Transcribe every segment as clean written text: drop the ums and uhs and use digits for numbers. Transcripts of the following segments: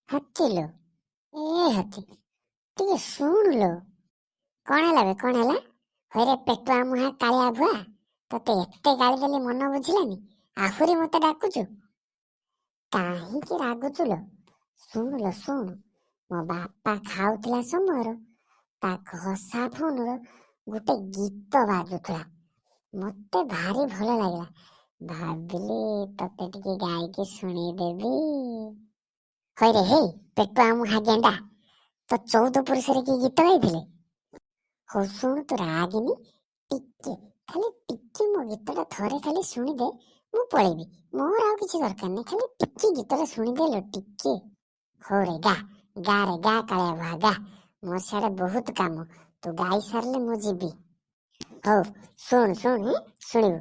ହାତୀ ଲୋ, ଏ ହାତୀ ଟିକେ ଶୁଣୁ ଲୋ। କଣ ହେଲା ବେ, କଣ ହେଲା? ହଇରେ ପେଟୁଆ ମୁହାଁ କାଳିଆ ଭୁଆ, ତତେ ଏତେ ଗାଳି ଦେଲି ମନ ବୁଝିଲାନି, ଆହୁରି ମତେ ଡାକୁଛୁ? କାହିଁକି ରାଗୁଛୁ ଲୋ? ଶୁଣୁ ଲୋ ଶୁଣୁ, ମୋ ବାପା ଖାଉଥିଲା ସମୟର ତା ଘଷା ଫୋନର ଗୋଟେ ଗୀତ ବାଜୁଥିଲା, ମତେ ଭାରି ଭଲ ଲାଗିଲା। ଭାବିଲି ତତେ ଟିକେ ଗାଇକି ଶୁଣେଇଦେବି। ହଇରେ ହେଇ ପେଟୁଆ ମୁହାଁ ଗେଣ୍ଡା, ତ 14 ପୁରୁଷରେ କି ଗୀତ ଗାଇଥିଲେ? ହଉ ଶୁଣୁ, ତୁ ରାଗିନି, ଟିକେ ଖାଲି ଟିକେ ମୋ ଗୀତଟା ଥରେ ଖାଲି ଶୁଣିଦେ, ମୁଁ ପଳେଇବି। ମୋର ଆଉ କିଛି ଦରକାର ନାହିଁ, ଖାଲି ଟିକେ ଗୀତଟା ଶୁଣିଦେଲ ଟିକେ। ହଉ ରେ ଗା, ଗା ରେ ଗା କାଳିଆ ଭୁଆ ଗା, ମୋର ସିଆଡେ ବହୁତ କାମ, ତୁ ଗାଇ ସାରିଲେ ମୁଁ ଯିବି। ହଉ ଶୁଣ ଶୁଣ ଶୁଣିବୁ।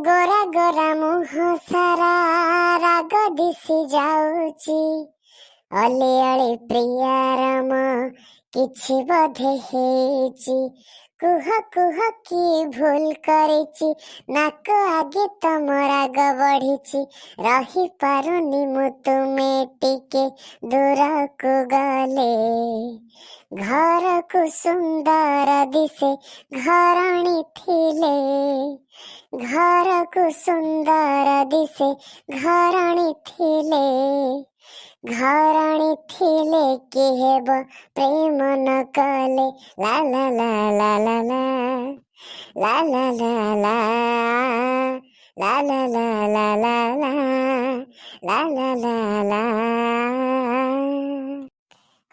ଗୋରା ଗୋରା ମୁହଁ ସାରା ରାଗ ଦିଶି ଯାଉଛି, ଅଲି ଅଳି ପ୍ରିୟାରମ କିଛି ବୋଧେ ହେଇଛି। କୁହ କୁହ କି ଭୁଲ କରିଛି, ନାକ ଆଗେ ତମ ରାଗ ବଢିଛି। ରହିପାରୁନି ମୁଁ ତୁମେ ଟିକେ ଦୂରକୁ ଗଲେ, ଘରକୁ ସୁନ୍ଦର ଦିଶେ ଘରଣୀ ଥିଲେ। ଘରକୁ ସୁନ୍ଦର ଦିଶେ ଘରଣୀ ଥିଲେ। ଘରଣୀ ଥିଲେ କି ହେବ ପ୍ରେମ ନ କଲେ। ଲା ଲା ଲା ଲା ଲା ଲା ଲା ଲା ଲା ଲା ଲା ଲା ଲା ଲା ଲା ଲା ଲା ଲା ଲା।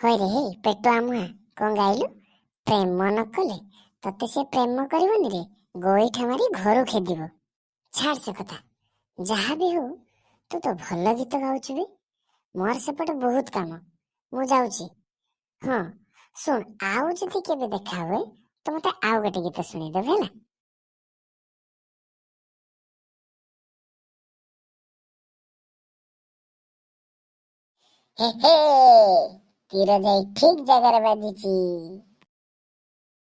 ହଇରେ ହେଇ ପେଟୁଆ ମୁହାଁ, କଣ ଗାଇଲୁ? ପ୍ରେମ ନ କଲେ ତତେ ସେ ପ୍ରେମ କରିବନି ରେ, ଗୋଇଠା ମାରି ଘରୁ ଖେଦିବ। ଛାଡ ସେ କଥା, ଯାହା ବି ହଉ ତୁ ତ ଭଲ ଗୀତ ଗାଉଛୁ ବେ। ମୋର ସେପଟେ ବହୁତ କାମ, ମୁଁ ଯାଉଛି। ହଁ ଶୁଣ, ଆଉ ଯଦି କେବେ ଦେଖା ହୁଏ ତ ମତେ ଆଉ ଗୋଟେ ଗୀତ ଶୁଣେଇଦେବେ ହେଲା। ହେ ହେ, ତୀର ଯାଇ ଠିକ ଜାଗାରେ ବାଜିଛି।